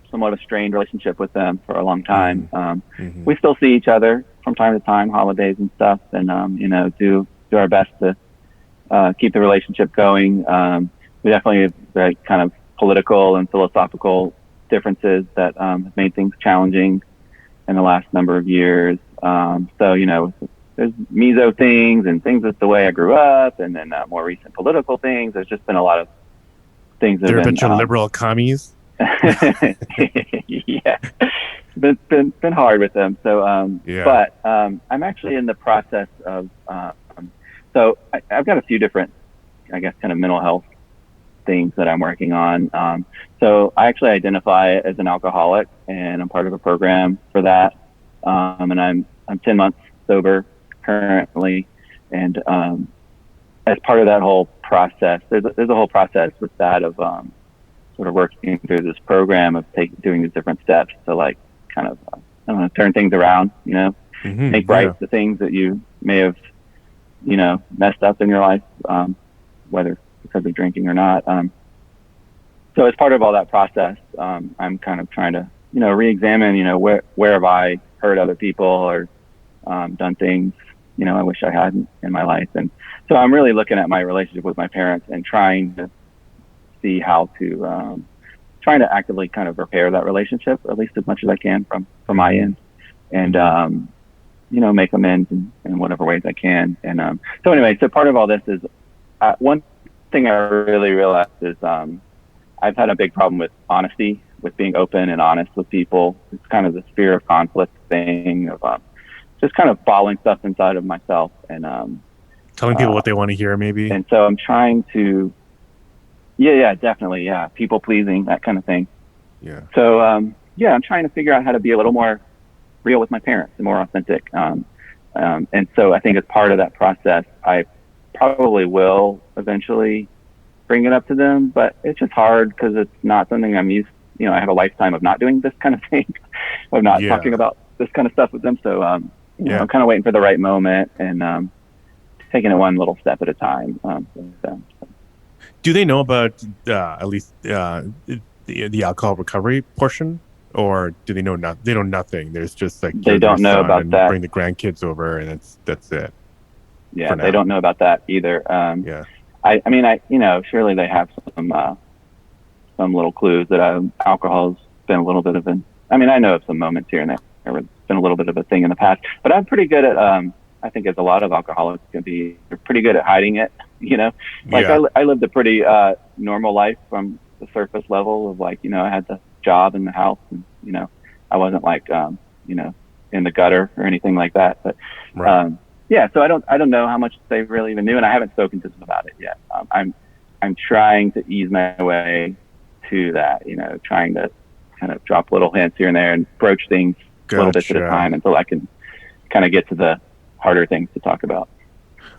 S2: somewhat of a strained relationship with them for a long time.
S1: Mm, hmm.
S2: We still see each other from time to time, holidays and stuff, and do our best to keep the relationship going. We definitely have very kind of political and philosophical differences that have made things challenging in the last number of years. So there's miso things and things that's the way I grew up, and then more recent political things. There's just been a lot of things that
S1: They're
S2: have
S1: a bunch of liberal commies.
S2: yeah, been hard with them. So,
S1: Yeah.
S2: but I'm actually in the process of. So I've got a few different, I guess, kind of mental health things that I'm working on. So I actually identify as an alcoholic, and I'm part of a program for that. And I'm 10 months sober currently, and as part of that whole process, there's a whole process with that of sort of working through this program of doing these different steps to like kind of I don't know, turn things around, make right the things that you may have messed up in your life, whether because of drinking or not. So as part of all that process, I'm kind of trying to re-examine where have I hurt other people or done things I wish I hadn't in my life. And so I'm really looking at my relationship with my parents and trying to see how to trying to actively kind of repair that relationship, at least as much as I can from my end, and make amends in whatever ways I can. And so anyway, so part of all this is one thing I really realized is I've had a big problem with honesty, with being open and honest with people. It's kind of this fear of conflict thing of just kind of following stuff inside of myself and
S1: telling people what they want to hear, maybe.
S2: And so I'm trying to, yeah, definitely, yeah, people pleasing, that kind of thing.
S1: Yeah.
S2: So I'm trying to figure out how to be a little more real with my parents and more authentic. And so I think as part of that process, I probably will eventually bring it up to them, but it's just hard because it's not something I'm used. I have a lifetime of not doing this kind of thing, of not talking about this kind of stuff with them. So I'm kind of waiting for the right moment and taking it one little step at a time.
S1: Do they know about at least the alcohol recovery portion, or do they know nothing? They know nothing. There's just like
S2: they don't know about that.
S1: Bring the grandkids over, and that's it.
S2: Yeah, they don't know about that either. I mean, surely they have some little clues that alcohol's been a little bit of an. I mean, I know of some moments here and there where it's been a little bit of a thing in the past, but I'm pretty good at. I think as a lot of alcoholics can be, they're pretty good at hiding it. I lived a pretty normal life from the surface level of like, I had the job in the house and, I wasn't like, in the gutter or anything like that. But, so I don't know how much they really even knew. And I haven't spoken to them about it yet. I'm trying to ease my way to that, trying to kind of drop little hints here and there and broach things a little bit at a time until I can kind of get to the harder things to talk about.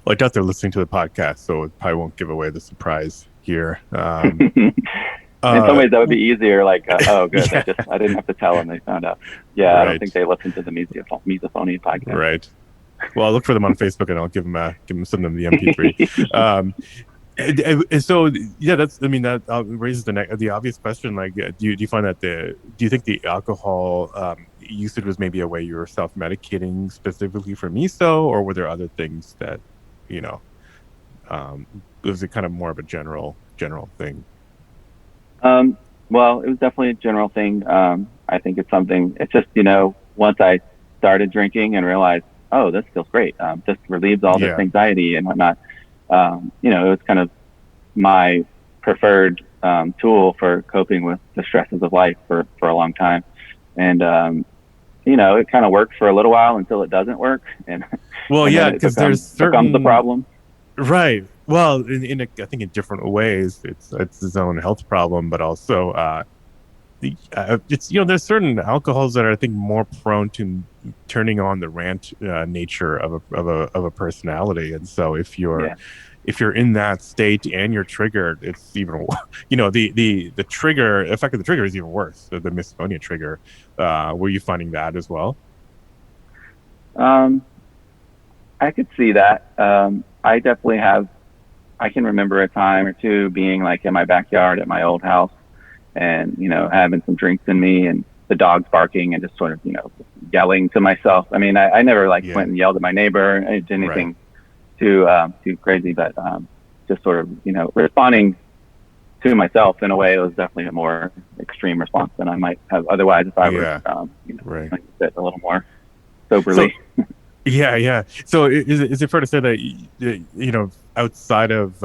S1: Well, I doubt they're listening to the podcast, so it probably won't give away the surprise here.
S2: In some ways, that would be easier. Like, oh, good. Yeah. I didn't have to tell them. They found out. Yeah, right. I don't think they listened to the Misophonia podcast.
S1: Right. Well, I'll look for them on Facebook, and I'll send them the MP3. So yeah, that raises the obvious question. Like, do you find that do you think the alcohol usage was maybe a way you were self-medicating specifically for miso, or were there other things that was it kind of more of a general thing?
S2: Well, it was definitely a general thing. I think it's something. It's just once I started drinking and realized, oh, this feels great. Just relieves all this anxiety and whatnot. It was kind of my preferred tool for coping with the stresses of life for a long time. And, it kind of works for a little while until it doesn't work. And
S1: because there's
S2: becomes the problem.
S1: Right. Well, I think in different ways, it's its own health problem, but also it's there's certain alcohols that are, I think, more prone to turning on the rant nature of a personality, and so
S2: Yeah.
S1: if you're in that state and you're triggered, it's even the trigger effect of the trigger is even worse. The misophonia trigger. Were you finding that as well?
S2: Um, I could see that. I definitely have. I can remember a time or two being like in my backyard at my old house, and having some drinks in me, and the dogs barking, and just sort of yelling to myself. I mean, I never like
S1: Yeah.
S2: went and yelled at my neighbor or did
S1: Right.
S2: anything too crazy, but just sort of responding to myself in a way. It was definitely a more extreme response than I might have otherwise if I were
S1: Yeah. Right.
S2: like sit a little more
S1: So
S2: soberly.
S1: yeah, yeah. So is it fair to say that outside of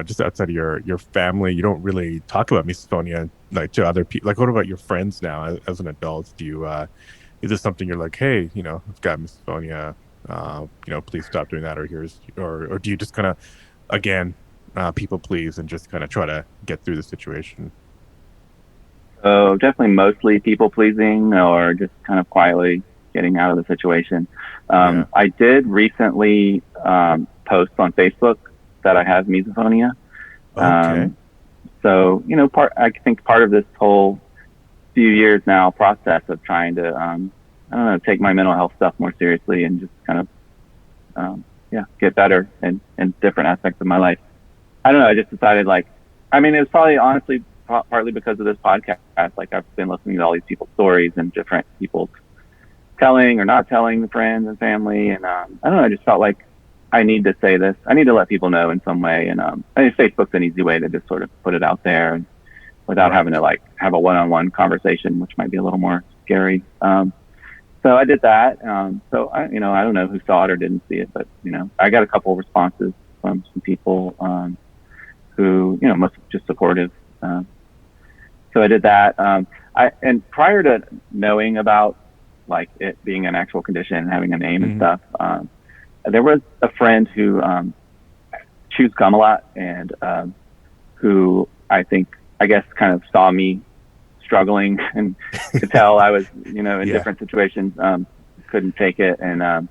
S1: just outside of your family, you don't really talk about misophonia like to other people? Like, what about your friends now as an adult? Do you is this something you're like, hey, I've got misophonia, please stop doing that, or or do you just kind of again people please and just kind of try to get through the situation?
S2: So definitely mostly people pleasing or just kind of quietly getting out of the situation.
S1: Yeah.
S2: I did recently post on Facebook that I have misophonia.
S1: Okay.
S2: Um, so I think part of this whole few years now process of trying to I don't know, take my mental health stuff more seriously and just kind of get better in different aspects of my life. I don't know. I just decided I mean, it was probably honestly partly because of this podcast. Like I've been listening to all these people's stories and different people's telling or not telling friends and family, and I don't know. I just felt like I need to say this. I need to let people know in some way, and I think Facebook's an easy way to just sort of put it out there and without having
S1: Right.
S2: to have a one-on-one conversation, which might be a little more scary. So I did that. So I don't know who saw it or didn't see it, but I got a couple of responses from some people who must have just supportive. So I did that. And prior to knowing about like it being an actual condition and having a name and
S1: Mhm.
S2: stuff, there was a friend who chews gum a lot and who I guess kind of saw me struggling and could tell I was in
S1: Yeah.
S2: different situations, couldn't take it, and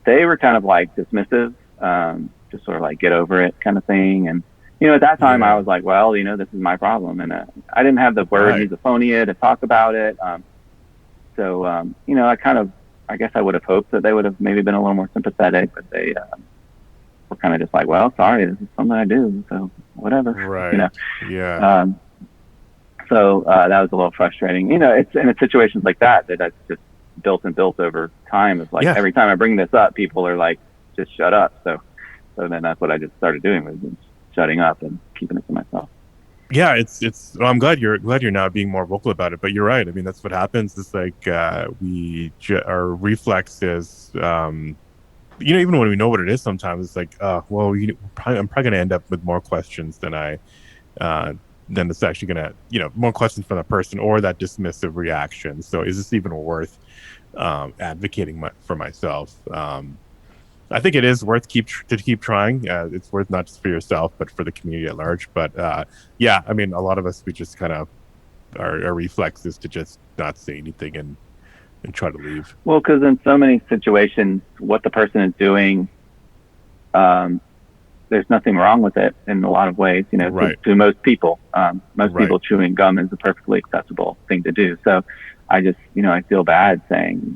S2: they were kind of like dismissive, just sort of like get over it kind of thing. And at that time I
S1: Yeah.
S2: was like, well, this is my problem, and I didn't have the word
S1: Right.
S2: misophonia to talk about it. So I guess I would have hoped that they would have maybe been a little more sympathetic, but they were kind of just like, well, sorry, this is something I do, so whatever.
S1: Right. Yeah.
S2: Um, so that was a little frustrating. It's situations like that's just built over time. It's like
S1: Yeah.
S2: every time I bring this up, people are like, just shut up. So then that's what I just started doing, was just shutting up and keeping it to myself.
S1: Yeah, it's well, I'm glad you're now being more vocal about it, but you're right. I mean, that's what happens. It's like our reflex is even when we know what it is, sometimes it's like well, I'm probably going to end up with more questions uh than it's actually going to, more questions from the person or that dismissive reaction. So is this even worth advocating for myself? I think it is worth to keep trying. It's worth not just for yourself, but for the community at large. But yeah, I mean, a lot of us, we just kind of our reflex is to just not say anything and try to leave.
S2: Well, because in so many situations, what the person is doing, there's nothing wrong with it in a lot of ways.
S1: Right.
S2: To most people, most
S1: Right.
S2: people chewing gum is a perfectly acceptable thing to do. So I just, I feel bad saying,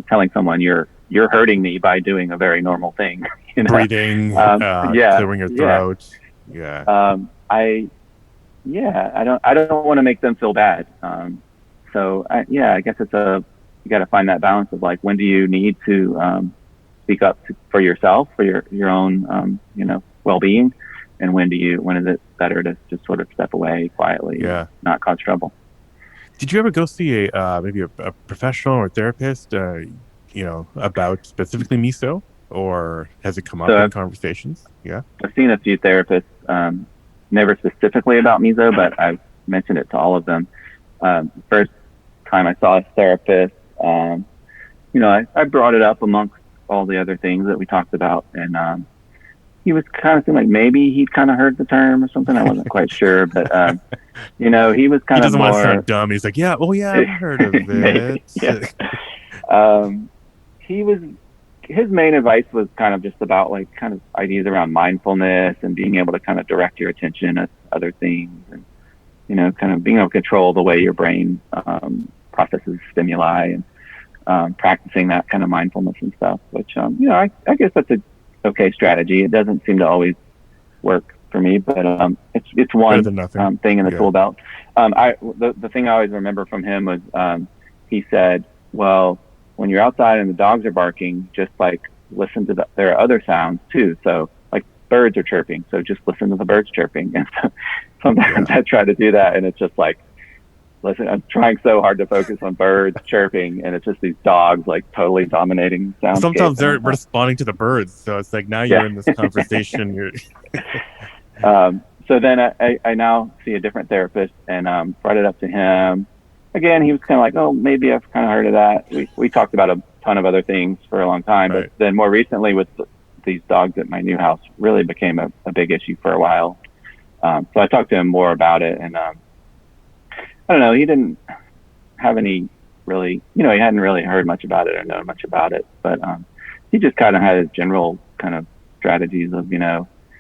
S2: telling someone you're hurting me by doing a very normal thing.
S1: Breathing,
S2: Yeah,
S1: clearing your
S2: yeah.
S1: throat. Yeah.
S2: I don't want to make them feel bad. So I guess you got to find that balance of like, when do you need to speak up for yourself, for your own well-being, and when is it better to just sort of step away quietly,
S1: Yeah.
S2: and not cause trouble.
S1: Did you ever go see maybe a professional or therapist, about specifically miso, or has it come up
S2: So
S1: in
S2: I've
S1: conversations? Yeah.
S2: I've seen a few therapists, never specifically about miso, but I've mentioned it to all of them. First time I saw a therapist, I brought it up amongst all the other things that we talked about, and he was kind of seemed like maybe he'd kind of heard the term or something. I wasn't quite sure, but he was
S1: He
S2: kind of
S1: doesn't want to
S2: more
S1: sound dumb. He's like, yeah, oh yeah, I've heard of
S2: maybe,
S1: it.
S2: yeah. He was his main advice was kind of just about like kind of ideas around mindfulness and being able to kind of direct your attention at other things, and kind of being able to control the way your brain processes stimuli, and practicing that kind of mindfulness and stuff, which I guess that's a okay strategy. It doesn't seem to always work for me, but it's one thing in the tool belt. The thing I always remember from him was he said, well, when you're outside and the dogs are barking, just like listen to there are other sounds too. So like birds are chirping, so just listen to the birds chirping. And so sometimes I try to do that, and it's just like, listen, I'm trying so hard to focus on birds chirping, and it's just these dogs like totally dominating the soundscape.
S1: Sometimes they're responding to the birds, so it's like now you're in this conversation. You're
S2: so then I now see a different therapist, and brought it up to him. Again, he was kind of like, oh, maybe I've kind of heard of that. We talked about a ton of other things for a long time, but then more recently with these dogs at my new house really became a big issue for a while. So I talked to him more about it, and I don't know, he didn't have any really, he hadn't really heard much about it or known much about it, but he just kind of had his general kind of strategies of,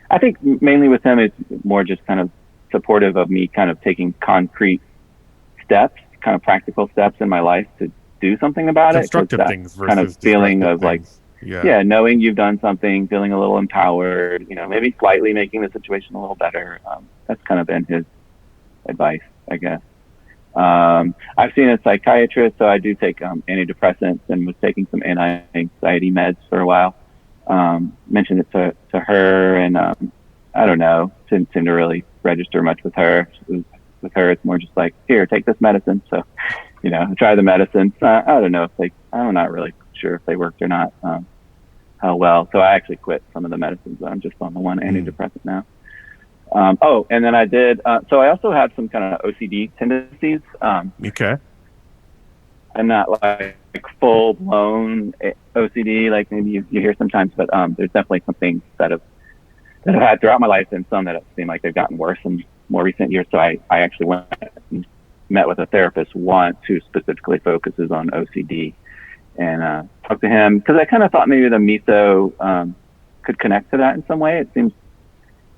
S2: I think mainly with him it's more just kind of supportive of me kind of taking concrete steps, kind of practical steps in my life to do something about
S1: constructive it. Constructive things versus
S2: kind of feeling of
S1: things.
S2: like, knowing you've done something, feeling a little empowered, maybe slightly making the situation a little better. That's kind of been his advice, I guess. I've seen a psychiatrist, so I do take antidepressants, and was taking some anti-anxiety meds for a while. Mentioned it to her, and I don't know, didn't seem to really register much with her. With her, it's more just like, here, take this medicine. So, try the medicines. I don't know if I'm not really sure if they worked or not, how well. So I actually quit some of the medicines. I'm just on the one antidepressant now. And then I did, so I also had some kind of OCD tendencies.
S1: Okay.
S2: I'm not like full blown OCD, like maybe you hear sometimes, but there's definitely some things that I've had throughout my life, and some that seem like they've gotten worse in more recent years. So I actually went and met with a therapist once who specifically focuses on OCD, and talked to him because I kind of thought maybe the miso could connect to that in some way. It seems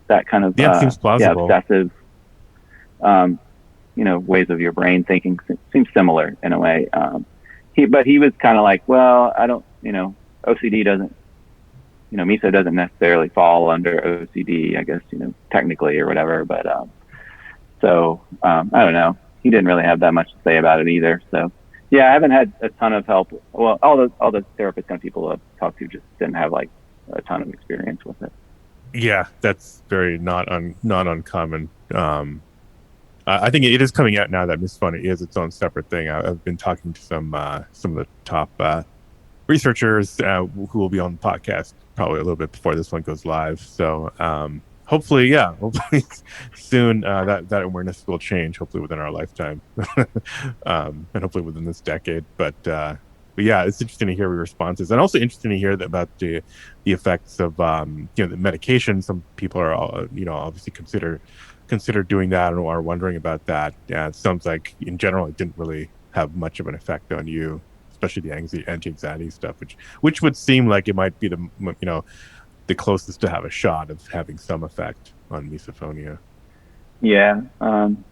S2: that kind of
S1: seems plausible.
S2: Obsessive ways of your brain thinking seems similar in a way. But he was kind of like, well, I don't, OCD doesn't, miso doesn't necessarily fall under OCD, I guess, technically or whatever. But so I don't know. He didn't really have that much to say about it either. So yeah, I haven't had a ton of help. Well, all the therapist kind of people I've talked to just didn't have like a ton of experience with it. Yeah,
S1: that's very not uncommon. I think it is coming out now that Misophonia is its own separate thing. I've been talking to some of the top researchers who will be on the podcast probably a little bit before this one goes live. So hopefully soon that awareness will change. Hopefully within our lifetime, and hopefully within this decade. But yeah, it's interesting to hear your responses, and also interesting to hear about the effects of the medication. Some people are obviously consider doing that or are wondering about that. Yeah, it sounds like in general it didn't really have much of an effect on you, especially the anti-anxiety stuff, which would seem like it might be the closest to have a shot of having some effect on misophonia.
S2: Yeah, and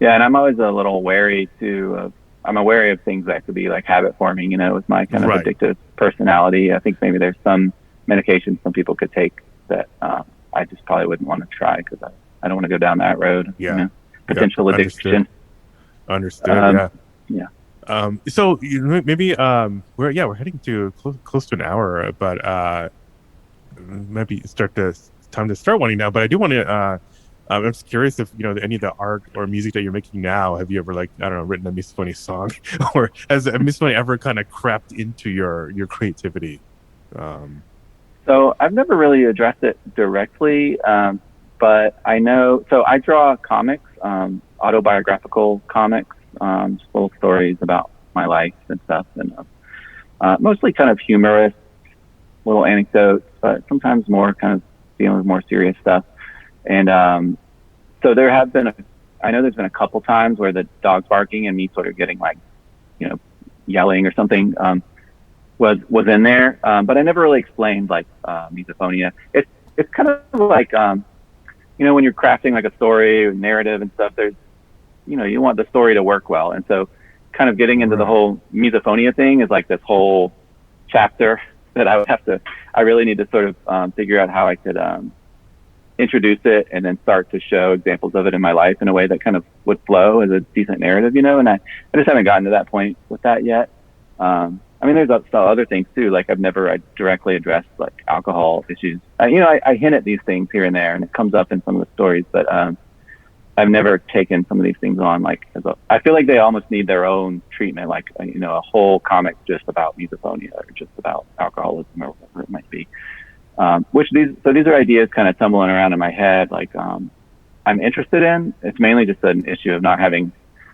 S2: I'm always a little wary too. I'm wary of things that could be like habit forming, with my kind of addictive personality. I think maybe there's some medications some people could take that I just probably wouldn't want to try because I don't want to go down that road.
S1: Yeah.
S2: Potential addiction.
S1: Understood. So maybe we're heading to close to an hour, but maybe time to start winding down. But I do want to. I'm just curious if any of the art or music that you're making now. Have you ever written a Misophonia song, or has Misophonia ever kind of crept into your creativity?
S2: So I've never really addressed it directly, but I know. So I draw comics, autobiographical comics, just little stories about my life and stuff, and mostly kind of humorous little anecdotes, but sometimes more kind of dealing with more serious stuff. And so there have been, I know there's been a couple times where the dog's barking and me sort of getting like, yelling or something was in there. But I never really explained like misophonia. It's kind of like, when you're crafting like a story or narrative and stuff, there's, you want the story to work well. And so kind of getting into the whole misophonia thing is like this whole chapter that I really need to sort of figure out how I could introduce it and then start to show examples of it in my life in a way that kind of would flow as a decent narrative, and I just haven't gotten to that point with that yet. There's other things too. Like I've never directly addressed like alcohol issues. I hint at these things here and there and it comes up in some of the stories, but I've never taken some of these things on like I feel like they almost need their own treatment, like a whole comic just about misophonia or just about alcoholism or whatever it might be. These are ideas kind of tumbling around in my head, like I'm interested in. It's mainly just an issue of not having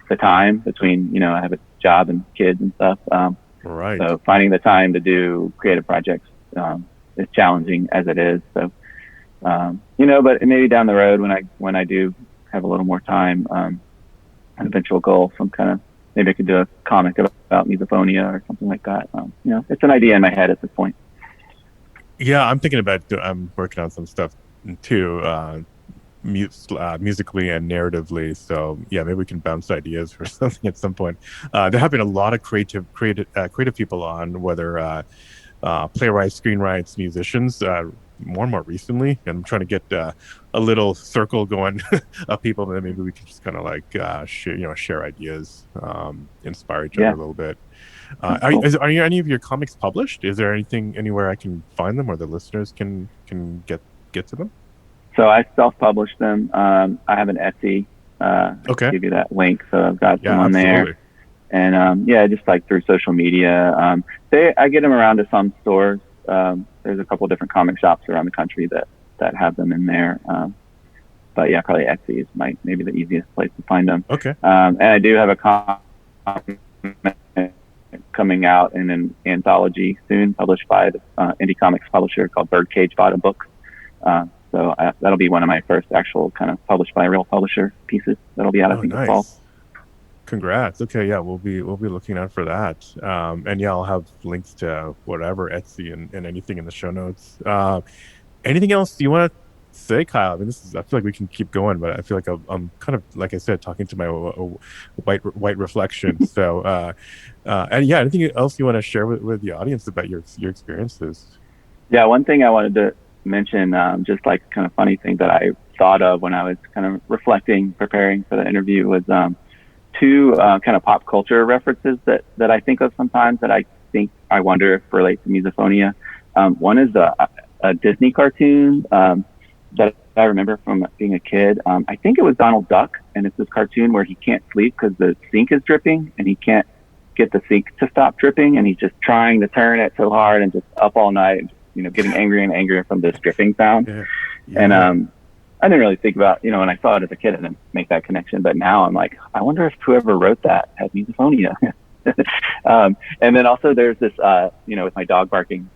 S2: the time between, I have a job and kids and stuff.
S1: Right.
S2: So finding the time to do creative projects is challenging as it is. So, but maybe down the road when I do have a little more time, an eventual goal, some kind of, maybe I could do a comic about misophonia or something like that. It's an idea in my head at this point.
S1: Yeah, I'm thinking about, I'm working on some stuff too, musically and narratively. So yeah, maybe we can bounce ideas for something at some point. There have been a lot of creative people on, whether playwrights, screenwrites, musicians, more and more recently. And I'm trying to get a little circle going of people that maybe we can just kind of like share ideas, inspire each other a little bit. Are any of your comics published? Is there anything anywhere I can find them or the listeners can get to them?
S2: So I self-published them. I have an Etsy.
S1: Okay.
S2: I'll give you that link. So I've got them on
S1: absolutely.
S2: there. And just like through social media. I get them around to some stores. There's a couple different comic shops around the country that have them in there. But yeah, probably Etsy is maybe the easiest place to find them.
S1: Okay.
S2: And I do have a comic coming out in an anthology soon, published by the indie comics publisher called Birdcage Bottom Books. So that'll be one of my first actual kind of published by a real publisher pieces. That'll be out, I think, this fall.
S1: Congrats. Okay, yeah, we'll be looking out for that. And yeah, I'll have links to whatever Etsy and anything in the show notes. Anything else you want to say, Kyle? I mean, I feel like we can keep going, but I feel like I'm kind of, like I said, talking to my white reflection. So, and yeah, anything else you want to share with the audience about your experiences? Yeah,
S2: one thing I wanted to mention, just like kind of funny thing that I thought of when I was kind of preparing for the interview was two kind of pop culture references that I think of sometimes that I wonder if relate to misophonia. One is a Disney cartoon that I remember from being a kid. I think it was Donald Duck, and it's this cartoon where he can't sleep because the sink is dripping and he can't get the sink to stop dripping, and he's just trying to turn it so hard and just up all night, getting angrier and angrier from this dripping sound. Yeah. And I didn't really think about, when I saw it as a kid, I didn't make that connection. But now I'm like, I wonder if whoever wrote that had misophonia. And then also there's this, with my dog barking,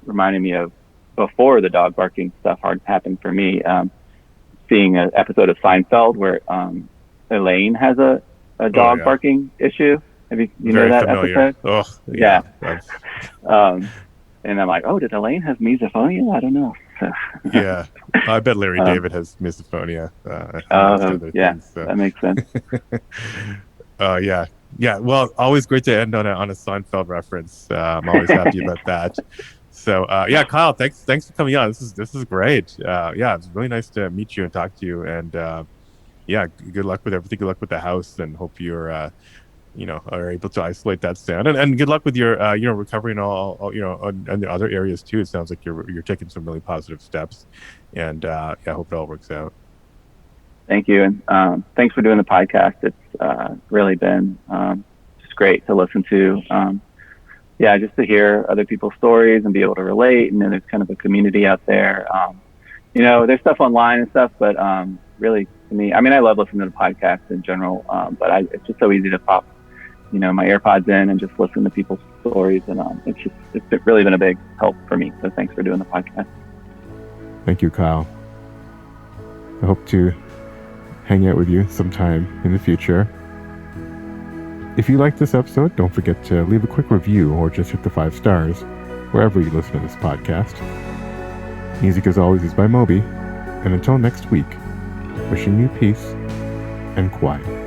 S2: reminding me of before the dog barking stuff happened for me, seeing an episode of Seinfeld where Elaine has a dog barking issue. Have you know that familiar episode? Oh, yeah. And I'm like, did Elaine have misophonia? I don't know.
S1: Yeah, I bet Larry David has misophonia.
S2: Things, so. That makes sense.
S1: Yeah. Well, always great to end on a Seinfeld reference. I'm always happy about that. So, Kyle, thanks for coming on. This is great. It's really nice to meet you and talk to you. And good luck with everything. Good luck with the house, and hope you're are able to isolate that sound. And good luck with your recovery and all and the other areas too. It sounds like you're taking some really positive steps, and I hope it all works out.
S2: Thank you, and thanks for doing the podcast. It's really been just great to listen to. Just to hear other people's stories and be able to relate. And then there's kind of a community out there. There's stuff online and stuff, but really to me, I love listening to the podcast in general, but it's just so easy to pop, my AirPods in and just listen to people's stories. And it's really been a big help for me. So thanks for doing the podcast.
S1: Thank you, Kyle. I hope to hang out with you sometime in the future. If you liked this episode, don't forget to leave a quick review or just hit the 5 stars wherever you listen to this podcast. Music, as always, is by Moby. And until next week, wishing you peace and quiet.